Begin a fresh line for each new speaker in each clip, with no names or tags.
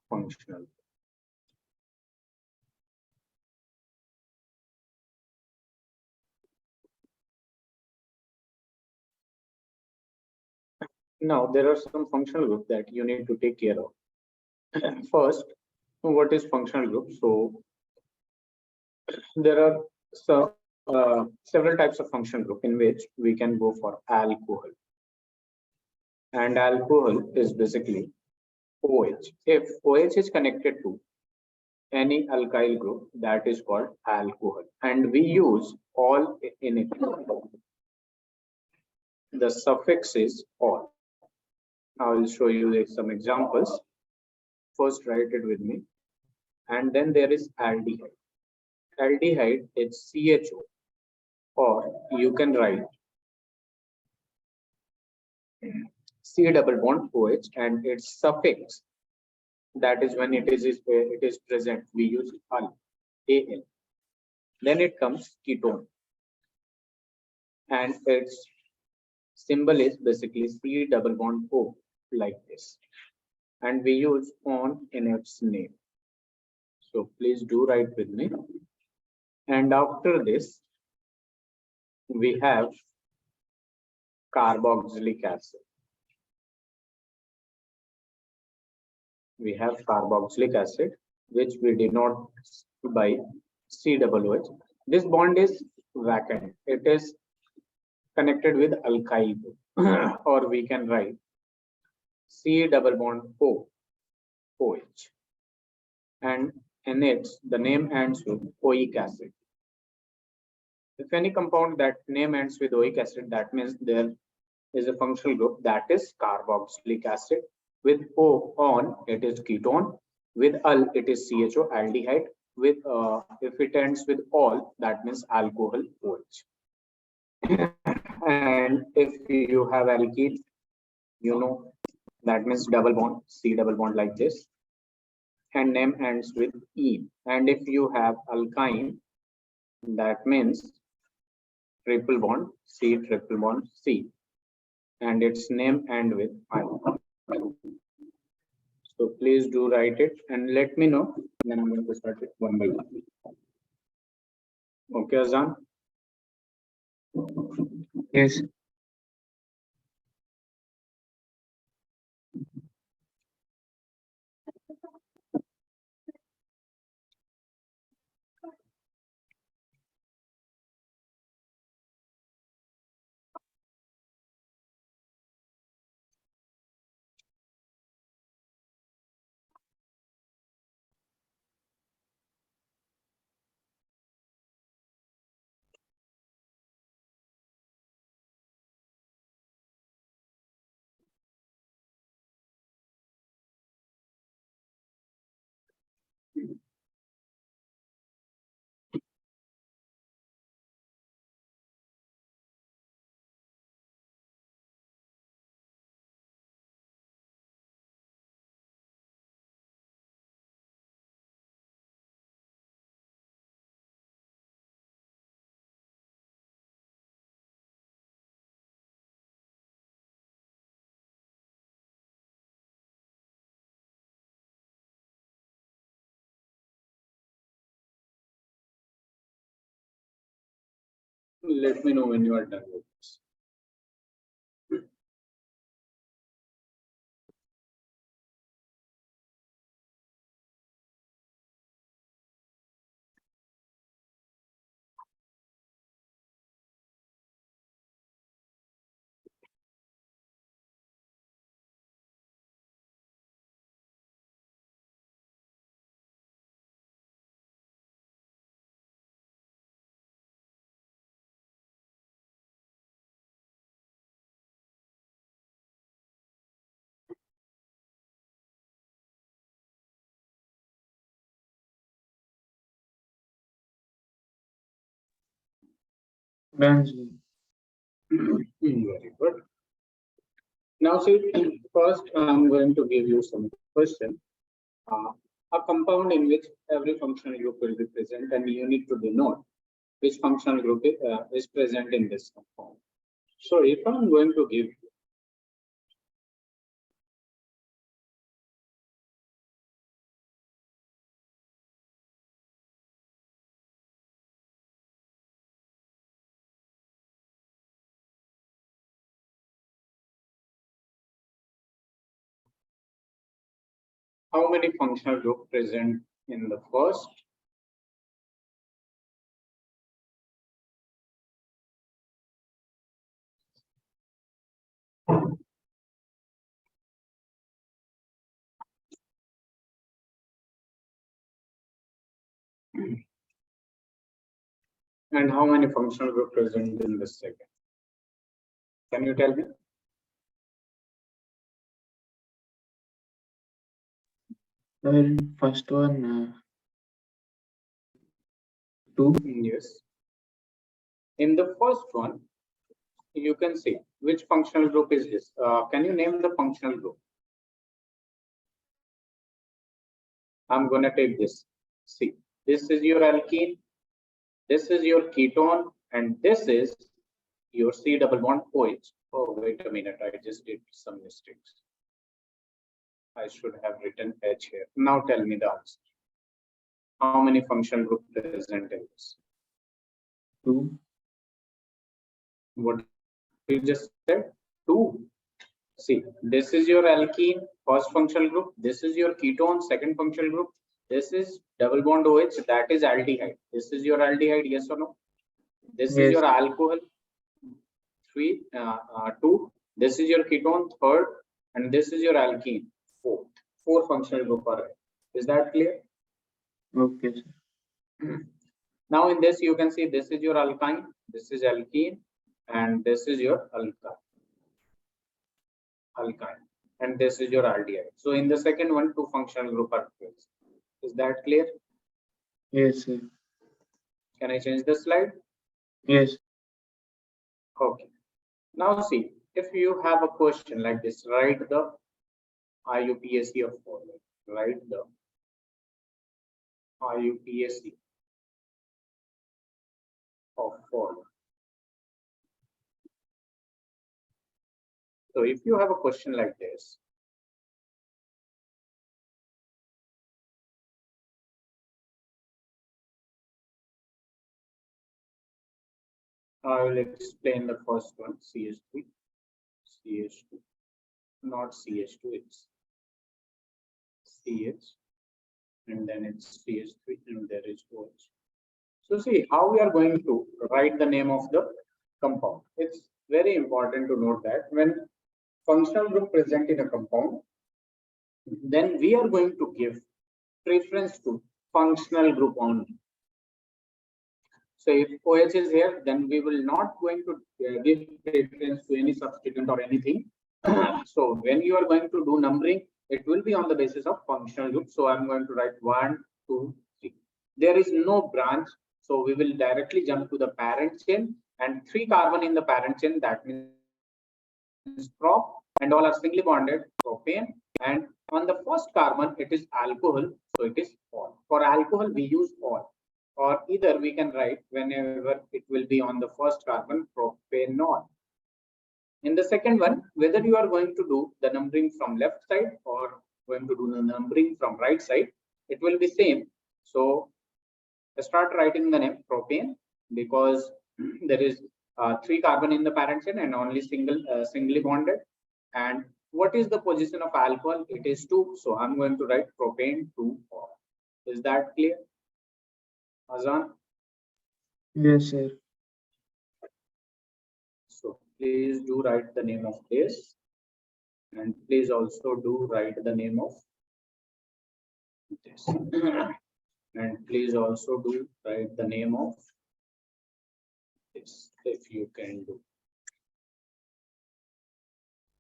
functional group. Now, there are some functional groups that you need to take care of. First, what is functional group? So, there are several types of functional group in which we can go for alcohol. And alcohol is basically OH. If OH is connected to any alkyl group, that is called alcohol. And we use all in it. The suffix is all. I will show you some examples. First, write it with me. And then there is aldehyde. Aldehyde is CHO, or you can write C double bond OH, and its suffix, that is when it is present, we use al, Al. Then it comes ketone, and its symbol is basically C double bond O, like this, and we use on in its name. So please do write with me. And after this, we have carboxylic acid. We have carboxylic acid, which we denote by C double OH. This bond is vacant. It is connected with alkyl group, or we can write C double bond O, OH. And in it, the name ends with oic acid. If any compound that name ends with oic acid, that means there is a functional group that is carboxylic acid. With O on, it is ketone. With al, it is CHO, aldehyde. With if it ends with all, that means alcohol, OH. And if you have alkene, you know, that means double bond, C double bond, like this, and name ends with E. And if you have alkyne, that means triple bond, C triple bond C, and its name end with I. So please do write it and let me know. Then I'm going to start it one by one. Okay, Azaan?
Yes.
Let me know when you are done with this.
Done.
Very good. Now, see, first I'm going to give you some question. A compound in which every functional group will be present, and you need to denote which functional group is present in this compound. So, if I'm going to give how many functional group present in the first? And how many functional group present in the second? Can you tell me?
First one, 2.
Yes. In the first one, you can see which functional group is this. Can you name the functional group? I'm going to take this. See, this is your alkene, this is your ketone, and this is your C double bond OH. Oh, wait a minute, I just did some mistakes. I should have written H here. Now tell me the answer. How many functional groups present in this?
2.
What you just said? 2. See, this is your alkene, first functional group. This is your ketone, second functional group. This is double bond OH, that is aldehyde. This is your aldehyde, yes or no? This is
Yes.
your alcohol, 2. This is your ketone, third, and this is your alkene, fourth. 4 functional group are there. Is that clear?
Okay, sir.
Now in this you can see this is your alkyne, this is alkene, and this is your alkyne, and this is your aldehyde. So in the second one, 2 functional group are present. Is that clear?
Yes, sir.
Can I change the slide?
Yes.
Okay. Now see, if you have a question like this, write the IUPAC of following. Write the IUPAC of following. So if you have a question like this, I will explain the first one, CH3, CH2, not CH2, it's CH, and then it's CH3, and there is OH. So see how we are going to write the name of the compound. It's very important to note that when functional group present in a compound, then we are going to give preference to functional group only. So if OH is here, then we will not going to give preference to any substituent or anything. So when you are going to do numbering, it will be on the basis of functional group. So I'm going to write 1, 2, 3. There is no branch, so we will directly jump to the parent chain, and 3 carbon in the parent chain, that means prop, and all are singly bonded, propane. And on the first carbon, it is alcohol, so it is all. For alcohol, we use all, or either we can write whenever it will be on the first carbon, propanol. In the second one, whether you are going to do the numbering from left side or going to do the numbering from right side, it will be same. So start writing the name propane, because there is 3 carbon in the parent chain and only singly bonded. And what is the position of alcohol? It is 2. So I'm going to write propane 2. Is that clear, Azaan?
Yes, sir.
So please do write the name of this, and please also do write the name of this. And please also do write the name of this, if you can do.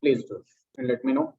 Please do, and let me know.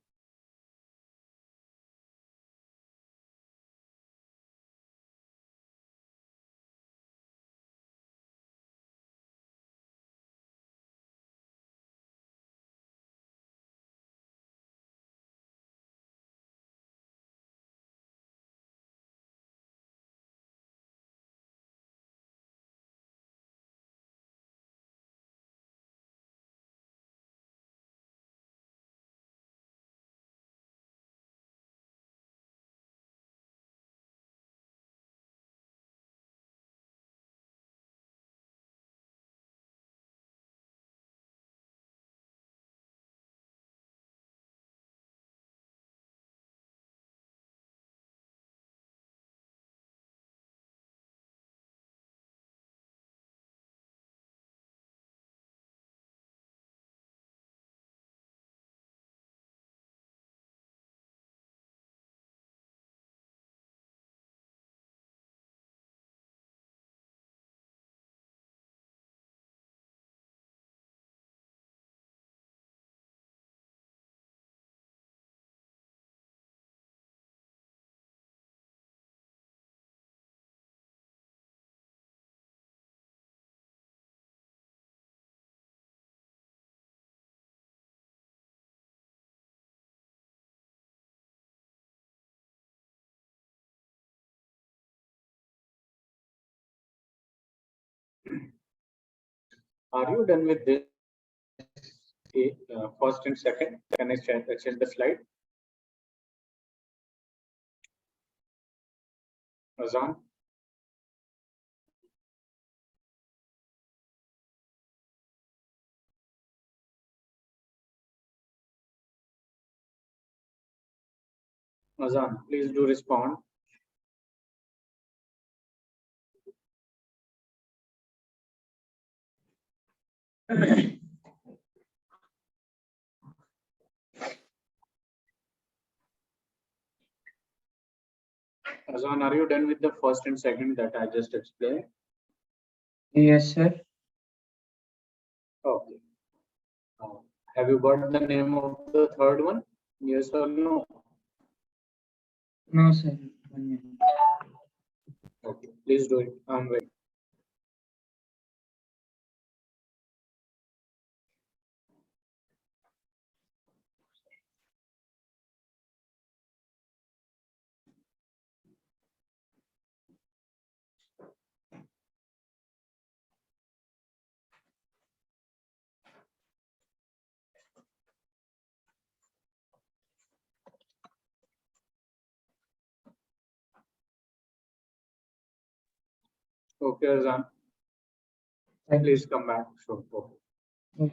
Are you done with this first and second? Can I change the slide? Azaan? Azaan, please do respond. Azaan, are you done with the first and second that I just explained?
Yes, sir.
Okay. Have you got the name of the third one? Yes or no?
No, sir. 1 minute.
Okay, please do it. I'm waiting. Okay, Azaan,
Thank
please come back. Sure. Okay.
you.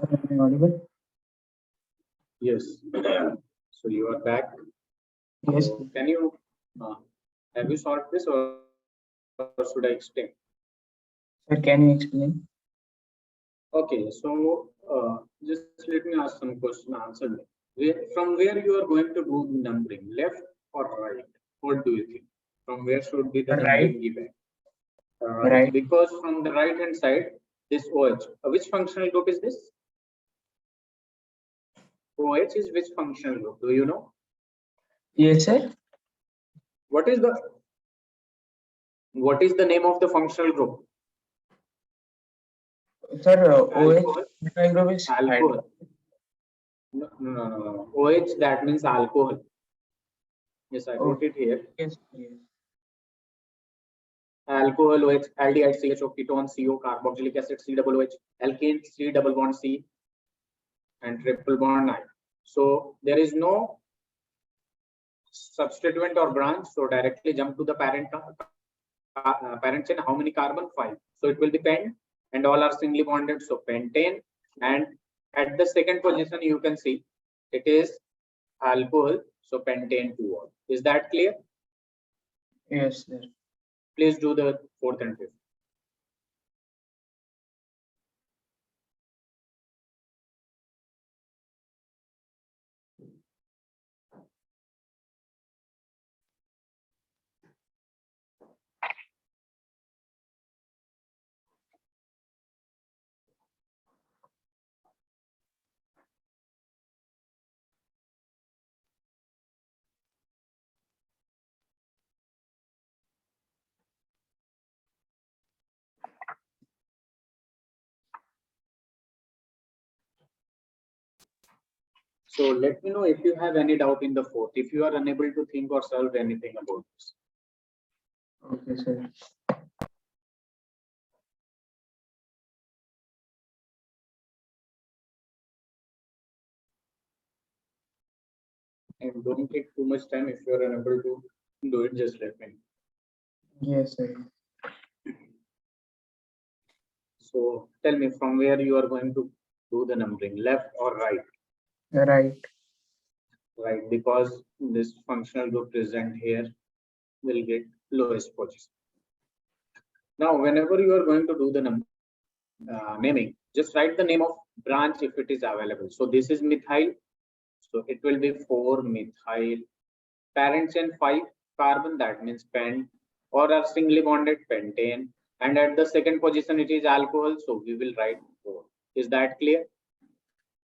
Am I audible?
Yes. So you are back.
Yes.
So can you have you solved this, or should I explain?
Sir, can you explain?
Okay, so just let me ask some question. Answer me. From where you are going to do the numbering, left or right? What do you think? From where should be the
Right.
numbering given? Right,
Right.
because from the right hand side, this OH. Which functional group is this? OH is which functional group? Do you know?
Yes, sir.
What is the name of the functional group?
Sir, OH
Alcohol.
methyl group is hydro.
Alcohol. No. OH, that means alcohol. Yes, I wrote it here.
Yes. Yes.
Alcohol, OH, aldehyde, CHO, ketone, CO, carboxylic acid, C double OH, alkane, C double bond C, and triple bond I. So there is no substituent or branch. So directly jump to the parent chain. How many carbon? 5. So it will be pen, and all are singly bonded. So pentane, and at the second position you can see it is alcohol. So pentane 2. Is that clear?
Yes, sir.
Please do the fourth and fifth. So let me know if you have any doubt in the fourth, if you are unable to think or solve anything about this.
Okay, sir.
And don't take too much time. If you are unable to do it, just let me know.
Yes, sir.
So tell me from where you are going to do the numbering, left or right?
Right.
Right, because this functional group present here will get lowest position. Now, whenever you are going to do the naming, just write the name of branch if it is available. So this is methyl. So it will be 4-methyl. Parent chain 5 carbon, that means pen, or are singly bonded pentane. And at the second position, it is alcohol. So we will write 4. Is that clear?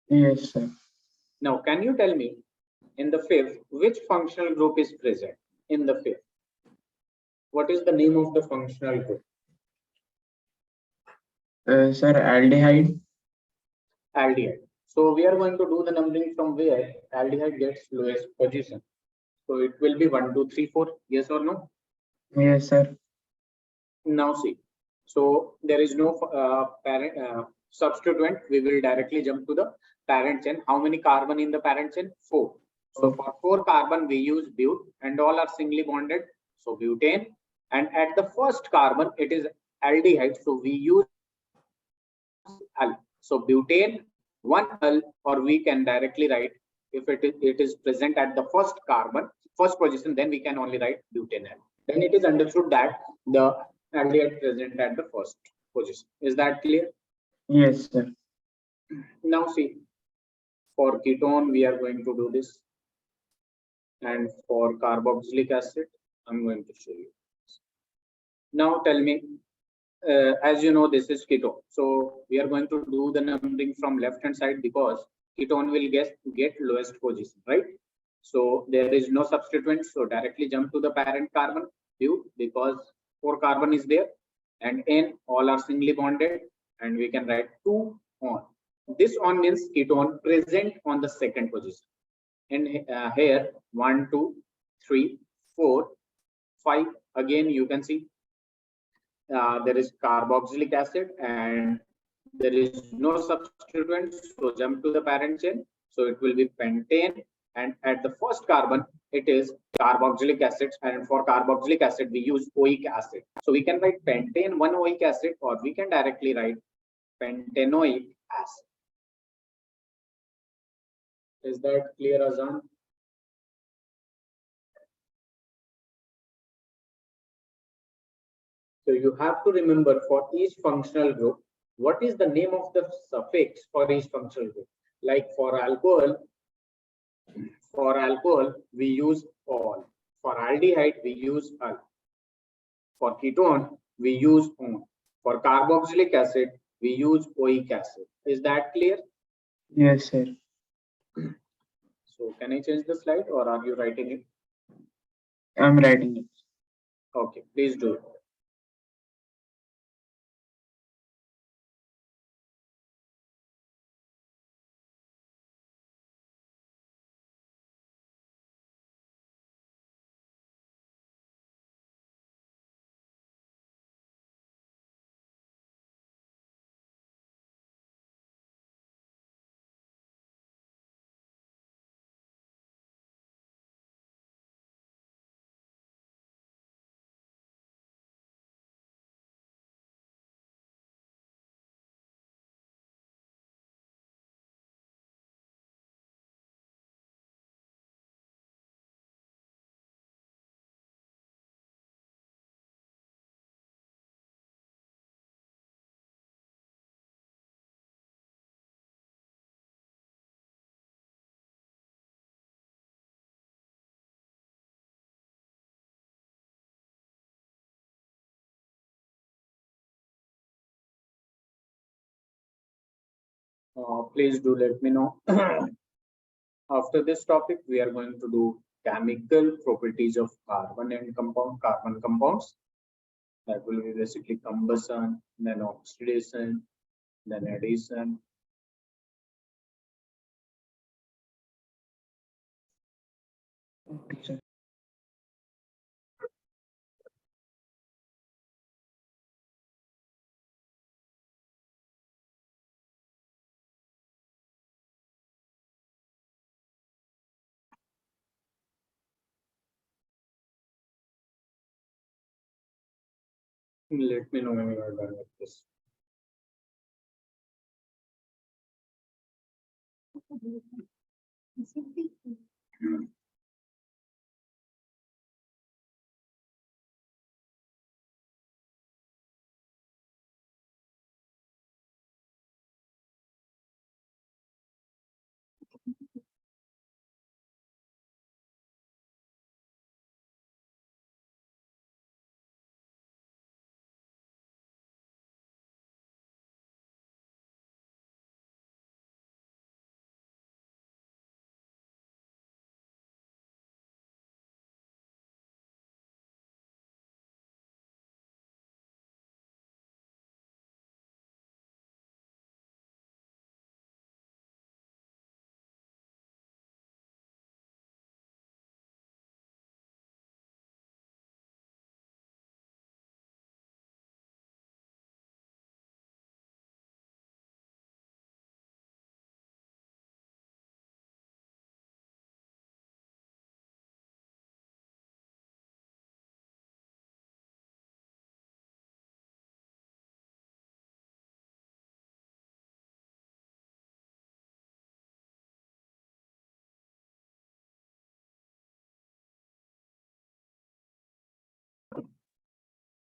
Yes, sir.
Now, can you tell me in the fifth, which functional group is present in the fifth? What is the name of the functional group?
Sir, aldehyde.
Aldehyde. So we are going to do the numbering from where aldehyde gets lowest position. So it will be 1, 2, 3, 4. Yes or no?
Yes, sir.
Now see. So there is no parent substituent. We will directly jump to the parent chain. How many carbon in the parent chain? 4. So for 4 carbon, we use but, and all are singly bonded. So butane. And at the first carbon, it is aldehyde. So we use al. So butane 1 al, or we can directly write if it is present at the first carbon, first position, then we can only write butanal. Then it is understood that the aldehyde present at the first position. Is that clear?
Yes, sir.
Now see, for ketone, we are going to do this. And for carboxylic acid, I'm going to show you. Now tell me, as you know, this is ketone. So we are going to do the numbering from left hand side because ketone will get lowest position, right? So there is no substituent. So directly jump to the parent carbon, because 4 carbon is there, and N all are singly bonded, and we can write 2 on. This on means ketone present on the second position. And here 1, 2, 3, 4, 5. Again, you can see there is carboxylic acid and there is no substituent. So jump to the parent chain. So it will be pentane. And at the first carbon, it is carboxylic acid. And for carboxylic acid, we use oic acid. So we can write pentane 1 oic acid, or we can directly write pentanoic acid. Is that clear, Azaan? So you have to remember for each functional group, what is the name of the suffix for each functional group. Like for alcohol, we use all. For aldehyde, we use al. For ketone, we use on. For carboxylic acid, we use oic acid. Is that clear?
Yes, sir.
So can I change the slide or are you writing it?
I'm writing it.
Okay, please do it. Please do let me know. After this topic, we are going to do chemical properties of carbon and carbon compounds. That will be basically combustion, then oxidation, then addition.
Okay, sir.
Let me know when you are done with this.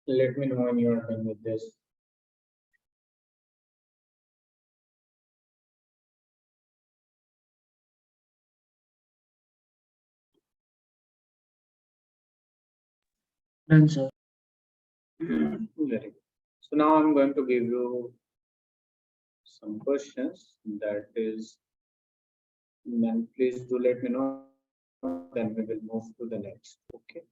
Let me know when you are done with this.
Done, sir.
Very good. So now I'm going to give you some questions. That is, then please do let me know. Then we will move to the next. Okay.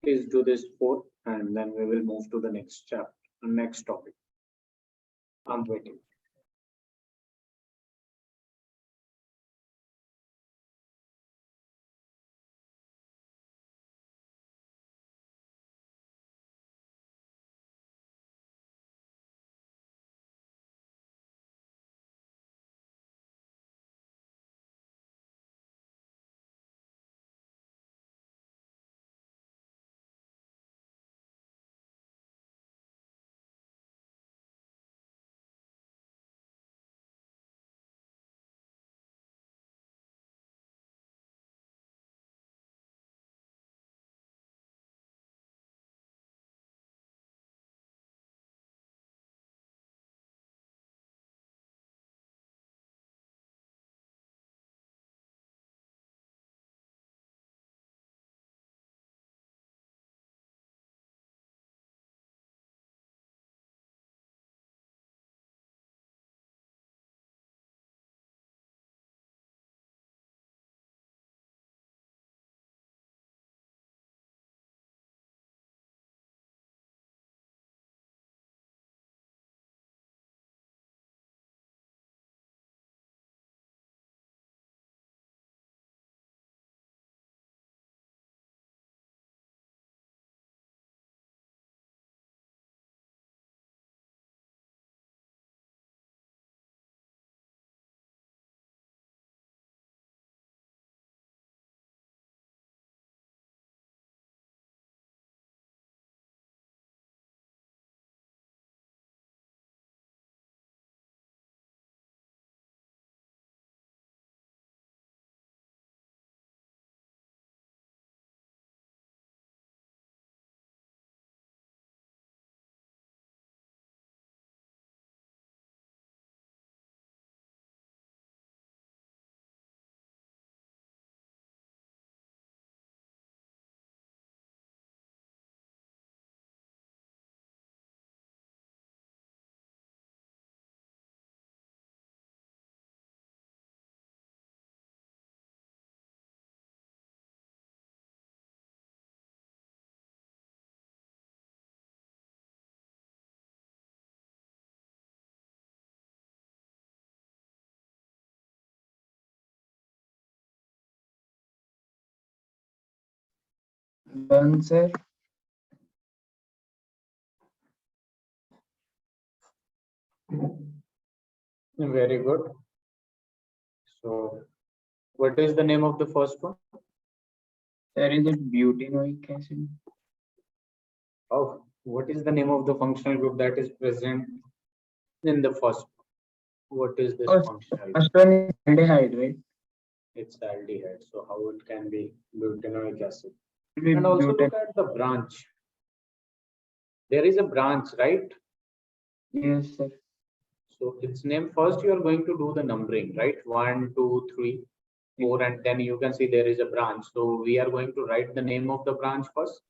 Please do this fourth, and then we will move to the next chapter, next topic. I'm waiting.
Done, sir.
Very good. So, what is the name of the first one?
There is a butanoic acid.
Oh, what is the name of the functional group that is present in the first? What is this
Oh,
functional group?
first one is aldehyde, right?
It's aldehyde. So how it can be butanoic acid?
With
And also
butan.
look at the branch. There is a branch, right?
Yes, sir.
So its name first you are going to do the numbering, right? 1, 2, 3, 4, and then you can see there is a branch. So we are going to write the name of the branch first.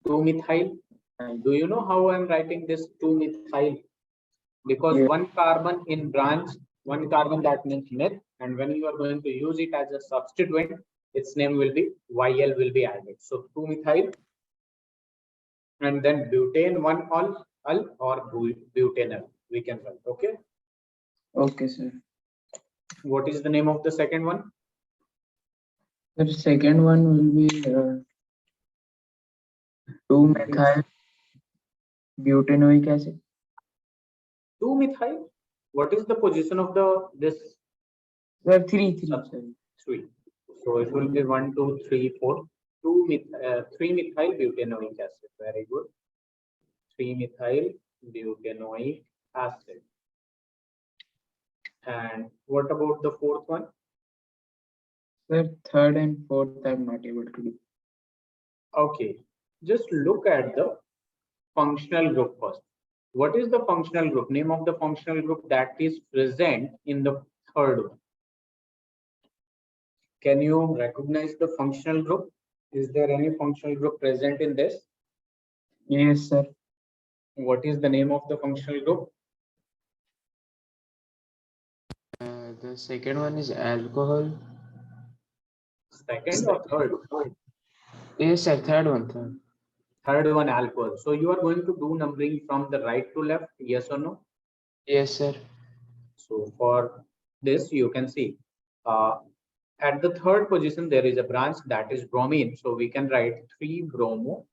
2-methyl. Do you know how I'm writing this 2-methyl? Because
Yeah.
one carbon in branch, one carbon that means meth, and when you are going to use it as a substituent, its name will be YL will be added. So 2-methyl, and then butane 1-ol or butanol we can write. Okay.
Okay, sir.
What is the name of the second one?
The second one will be 2-methyl butanoic acid.
2-methyl. What is the position of the this?
Sir, three. Sorry.
3. So it will be 1, 2, 3, 4. 3-methyl butanoic acid. Very good. 3-methyl butanoic acid. And what about the fourth one?
Sir, third and fourth I'm not able to do.
Okay, just look at the functional group first. What is the functional group? Name of the functional group that is present in the third one. Can you recognize the functional group? Is there any functional group present in this?
Yes, sir.
What is the name of the functional group?
The second one is alcohol.
Second or third?
Yes, sir. Third one.
Third one, alcohol. So you are going to do numbering from the right to left, yes or no?
Yes, sir.
So for this, you can see at the third position, there is a branch that is bromine. So we can write 3-bromo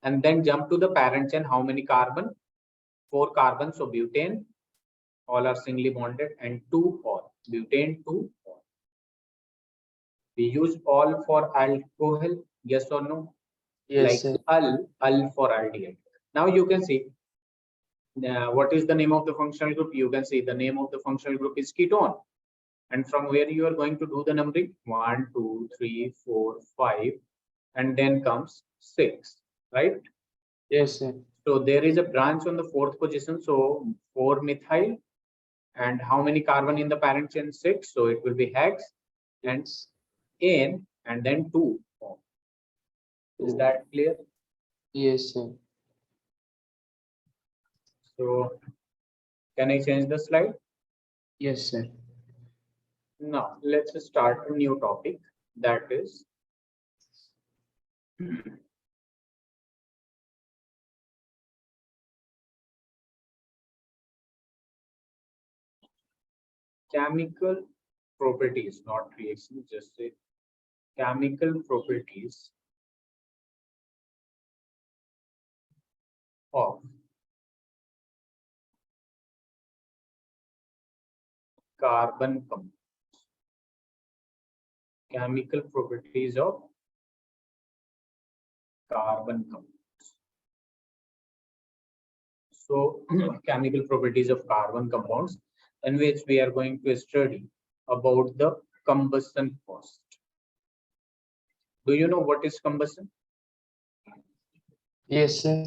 and then jump to the parent chain. How many carbon? 4 carbon. So butane, all are singly bonded, and 2-ol. Butane 2-ol. We use all for alcohol, yes or no?
Yes,
Like
sir.
al for aldehyde. Now you can see what is the name of the functional group? You can see the name of the functional group is ketone. And from where you are going to do the numbering? 1, 2, 3, 4, 5, and then comes 6, right?
Yes, sir.
So there is a branch on the fourth position. So 4-methyl, and how many carbon in the parent chain? 6. So it will be hex and N and then 2. Is that clear?
Yes, sir.
So can I change the slide?
Yes, sir.
Now let's start a new topic, that is chemical properties, not reaction, just say chemical properties of carbon compound. Chemical properties of carbon compounds. So chemical properties of carbon compounds, in which we are going to study about the combustion first. Do you know what is combustion?
Yes, sir.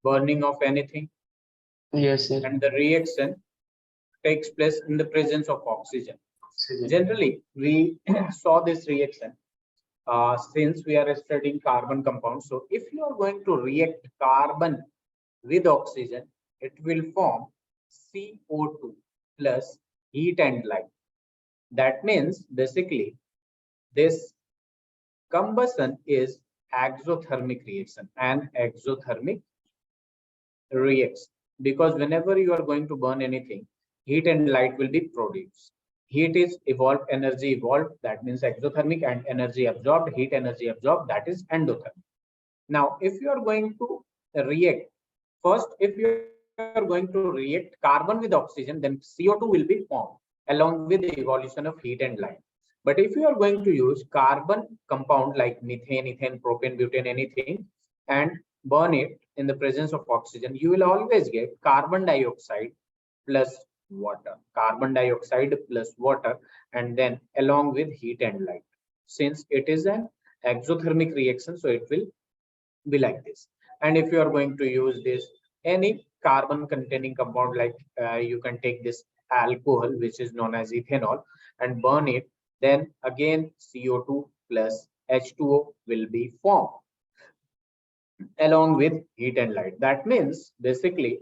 Burning of anything.
Yes, sir.
And the reaction takes place in the presence of oxygen. Generally, we saw this reaction since we are studying carbon compounds. So if you are going to react carbon with oxygen, it will form CO2 plus heat and light. That means basically this combustion is exothermic reaction and exothermic reaction, because whenever you are going to burn anything, heat and light will be produced. Heat is evolved, energy evolved, that means exothermic, and energy absorbed, heat energy absorbed, that is endothermic. Now, if you are going to react, first, if you are going to react carbon with oxygen, then CO2 will be formed along with the evolution of heat and light. But if you are going to use carbon compound like methane, ethane, propane, butane, anything, and burn it in the presence of oxygen, you will always get carbon dioxide plus water, carbon dioxide plus water, and then along with heat and light. Since it is an exothermic reaction, so it will be like this. And if you are going to use this any carbon containing compound, like you can take this alcohol, which is known as ethanol, and burn it, then again CO2 plus H2O will be formed along with heat and light. That means basically,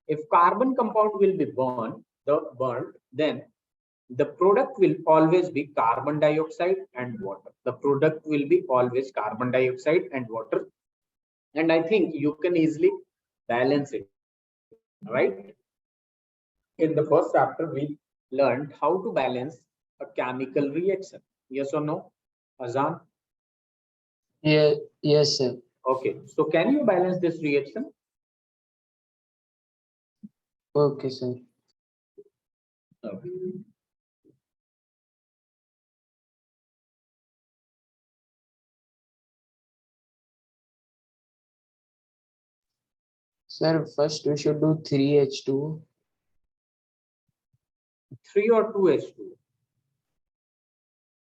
if carbon compound will be burnt, then the product will always be carbon dioxide and water. The product will be always carbon dioxide and water. And I think you can easily balance it, right? In the first chapter, we learned how to balance a chemical reaction. Yes or no, Azaan?
Yeah, yes, sir.
Okay, so can you balance this reaction?
Okay, sir.
Okay.
Sir, first we should do 3H2.
3 or 2H2?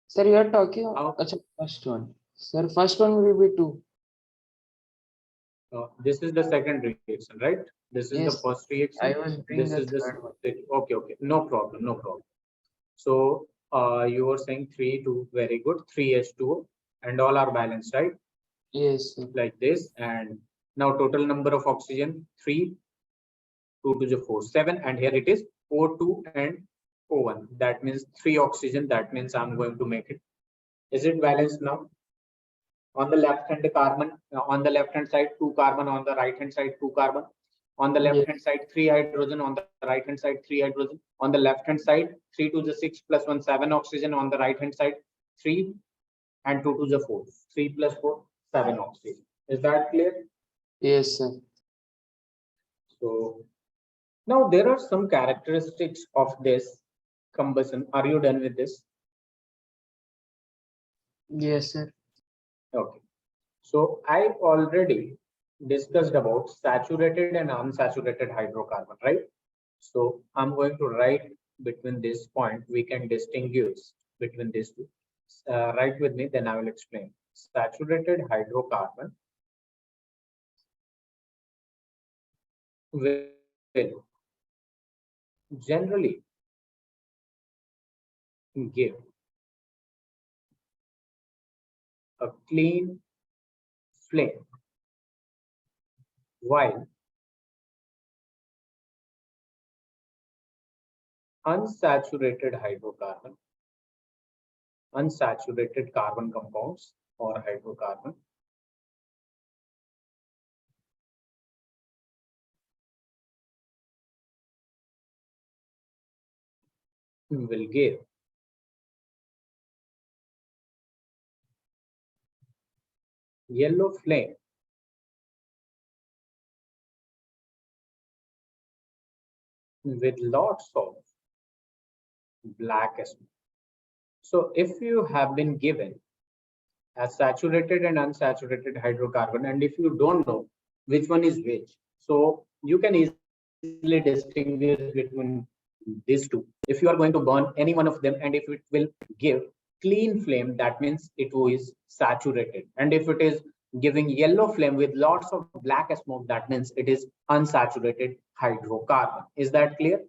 Sir, you are talking
How?
अच्छा, first one. Sir, first one will be 2.
This is the second reaction, right? This is the
Yes,
first reaction.
I was doing
This
the
is this.
third one.
Okay, okay. No problem, no problem. So you were saying 3, 2, very good. 3H2O, and all are balanced, right?
Yes, sir.
Like this. And now total number of oxygen 3, 2 to the 4, 7, and here it is O2 and O1. That means 3 oxygen. That means I'm going to make it. Is it balanced now? On the left hand carbon, on the left hand side 2 carbon, on the right hand side 2 carbon, on the left
Yes,
hand side 3 hydrogen, on the right hand side 3 hydrogen, on the left hand side 3 to the 6 plus 1 7 oxygen, on the right hand side 3 and 2 to the 4, 3 plus 4 7 oxygen. Is that clear?
yes, sir.
So now there are some characteristics of this combustion. Are you done with this?
Yes, sir.
Okay. So I already discussed about saturated and unsaturated hydrocarbon, right? So I'm going to write between this point, we can distinguish between these two. Write with me, then I will explain. Saturated hydrocarbon will generally give a clean flame, while unsaturated hydrocarbon, unsaturated carbon compounds or hydrocarbon will give yellow flame with lots of black smoke. So if you have been given as saturated and unsaturated hydrocarbon, and if you don't know which one is which, so you can easily distinguish between these two. If you are going to burn any one of them, and if it will give clean flame, that means it is saturated. And if it is giving yellow flame with lots of black smoke, that means it is unsaturated hydrocarbon. Is that clear?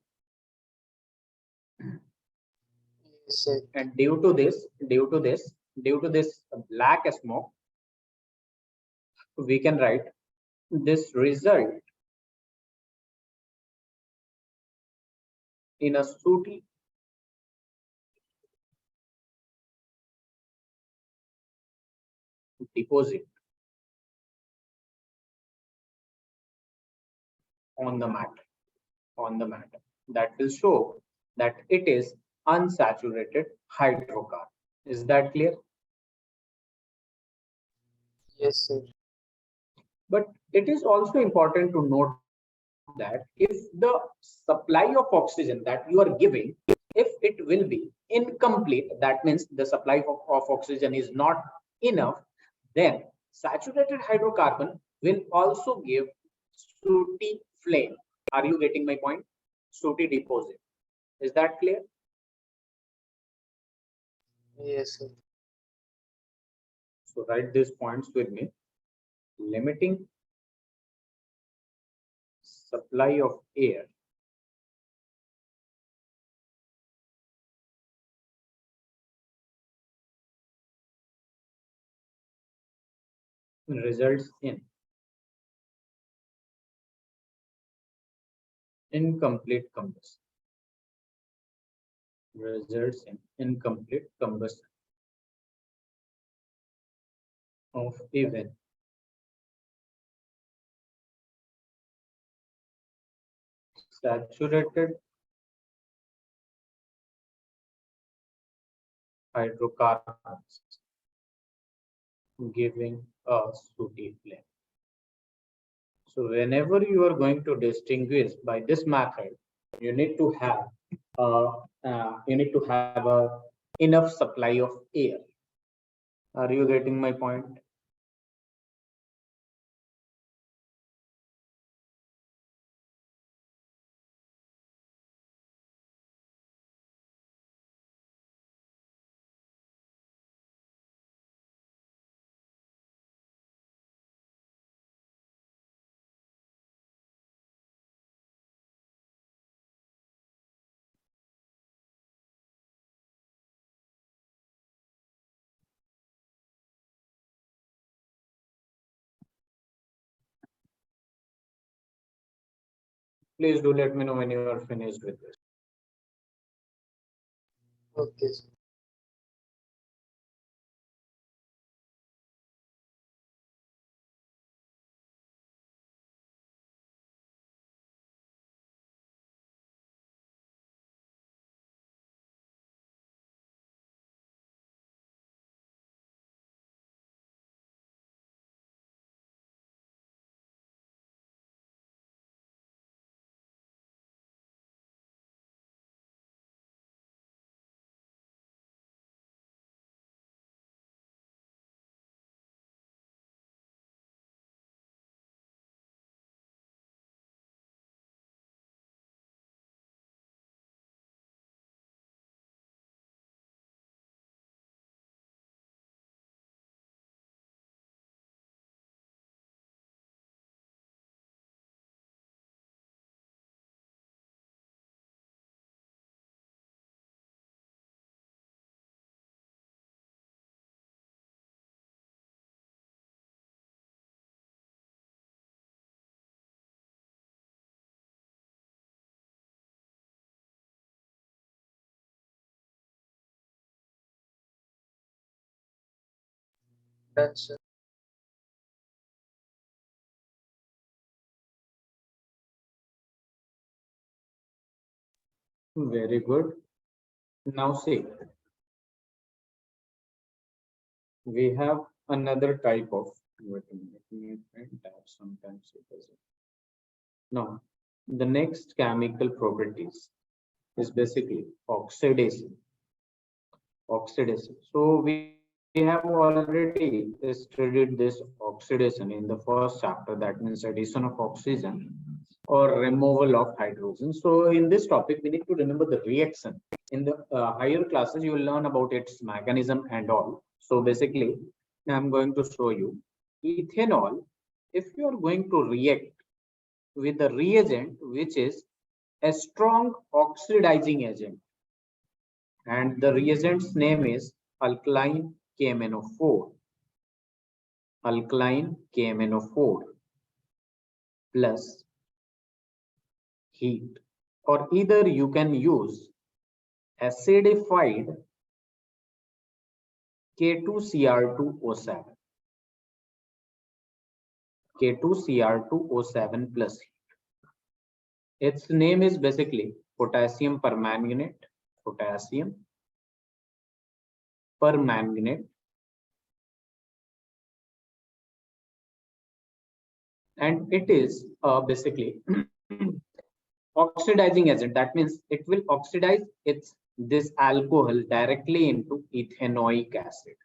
Yes, sir.
And due to this black smoke, we can write this result in a sooty deposit on the matter, that will show that it is unsaturated hydrocarbon. Is that clear?
Yes, sir.
But it is also important to note that if the supply of oxygen that you are giving, if it will be incomplete, that means the supply of oxygen is not enough, then saturated hydrocarbon will also give sooty flame. Are you getting my point? Sooty deposit. Is that clear?
Yes, sir.
So write these points with me. Limiting supply of air results in incomplete combustion. Results in incomplete combustion of even saturated hydrocarbons, giving a sooty flame. So whenever you are going to distinguish by this method, you need to have a enough supply of air. Are you getting my point? Please do let me know when you are finished with this.
Okay, sir. Done, sir.
Very good. Now see, we have another type of, wait a minute, let me print that, sometimes it doesn't. Now, the next chemical properties is basically oxidation. Oxidation. So we have already studied this oxidation in the first chapter, that means addition of oxygen or removal of hydrogen. So in this topic, we need to remember the reaction. In the higher classes, you will learn about its mechanism and all. So basically, I'm going to show you ethanol. If you are going to react with the reagent, which is a strong oxidizing agent, and the reagent's name is alkaline KMnO4. Alkaline KMnO4 plus heat, or either you can use acidified K2Cr2O7. K2Cr2O7 plus heat. Its name is basically potassium permanganate, potassium permanganate, and it is basically oxidizing agent. That means it will oxidize this alcohol directly into ethanoic acid,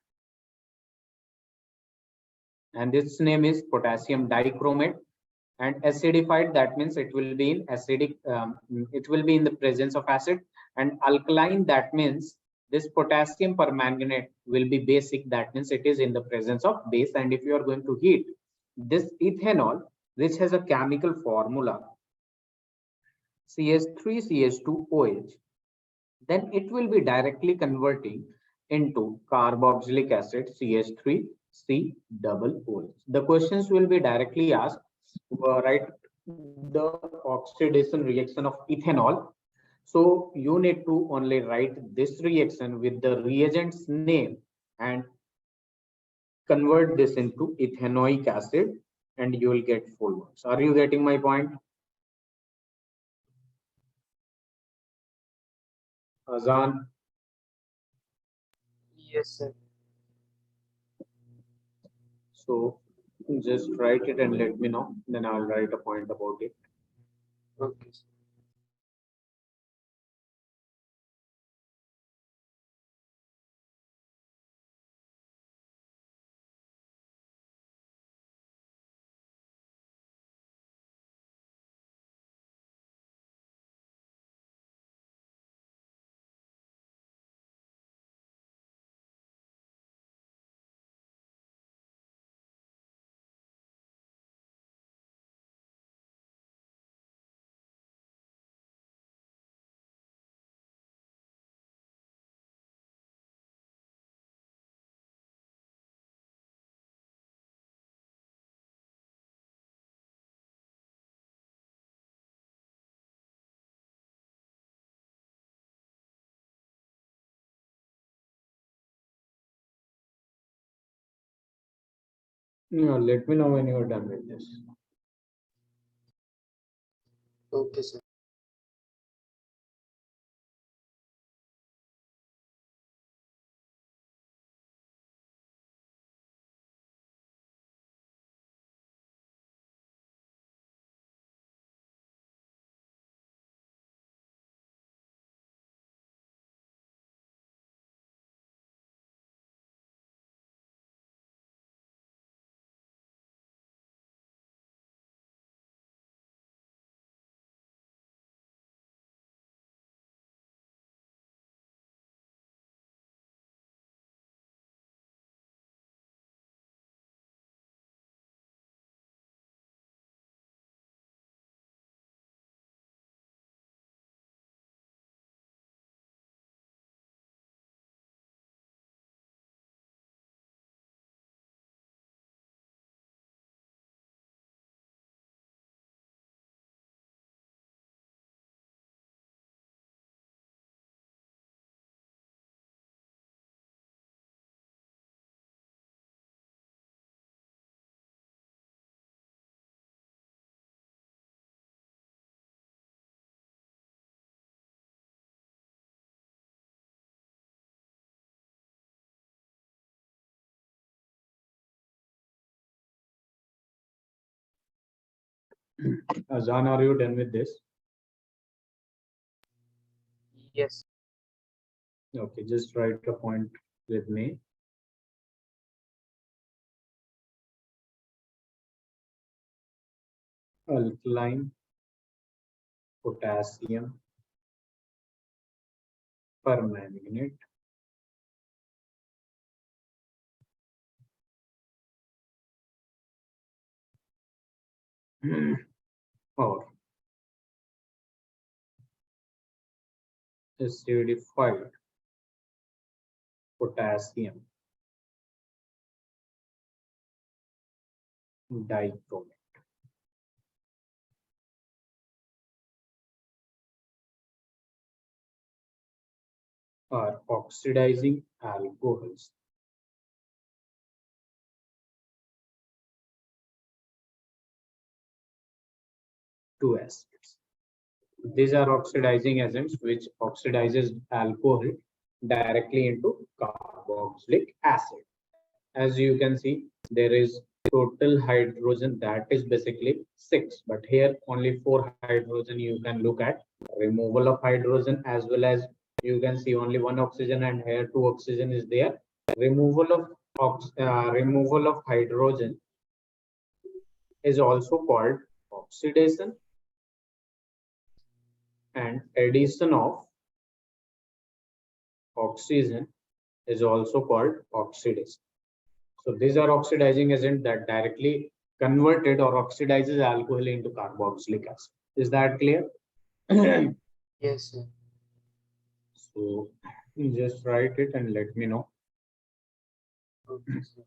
and its name is potassium dichromate. And acidified, that means it will be in acidic, it will be in the presence of acid. And alkaline, that means this potassium permanganate will be basic, that means it is in the presence of base. And if you are going to heat this ethanol, which has a chemical formula CH3CH2OH, then it will be directly converting into carboxylic acid CH3COOH. The questions will be directly asked, write the oxidation reaction of ethanol. So you need to only write this reaction with the reagent's name and convert this into ethanoic acid, and you will get full marks. Are you getting my point? Azaan?
Yes, sir.
So just write it and let me know. Then I'll write a point about it.
Okay, sir.
Yeah, let me know when you are done with this.
Okay, sir.
Azaan, are you done with this?
Yes.
Okay, just write a point with me. Alkaline potassium permanganate or acidified potassium dichromate are oxidizing alcohols to acids. These are oxidizing agents which oxidizes alcohol directly into carboxylic acid. As you can see, there is total hydrogen, that is basically 6, but here only 4 hydrogen you can look at. Removal of hydrogen, as well as you can see only 1 oxygen, and here 2 oxygen is there. Removal of hydrogen is also called oxidation, and addition of oxygen is also called oxidation. So these are oxidizing agents that directly converted or oxidizes alcohol into carboxylic acid. Is that clear?
Yes, sir.
So just write it and let me know.
Okay, sir.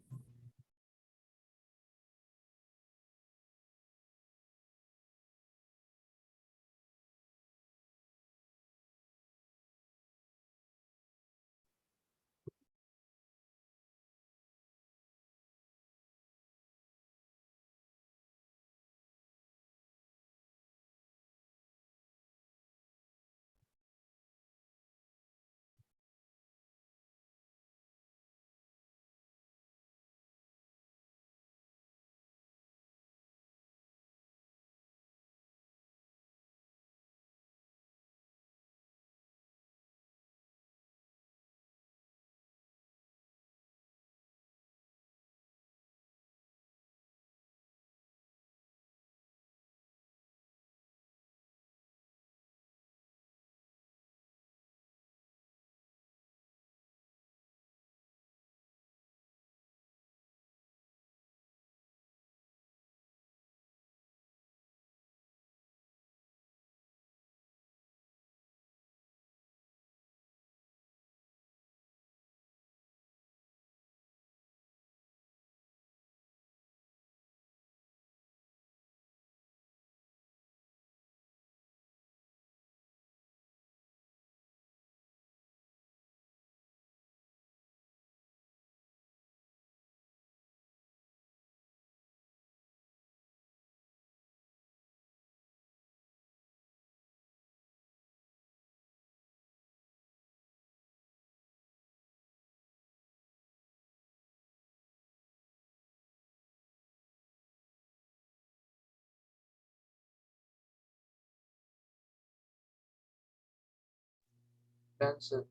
Done, sir.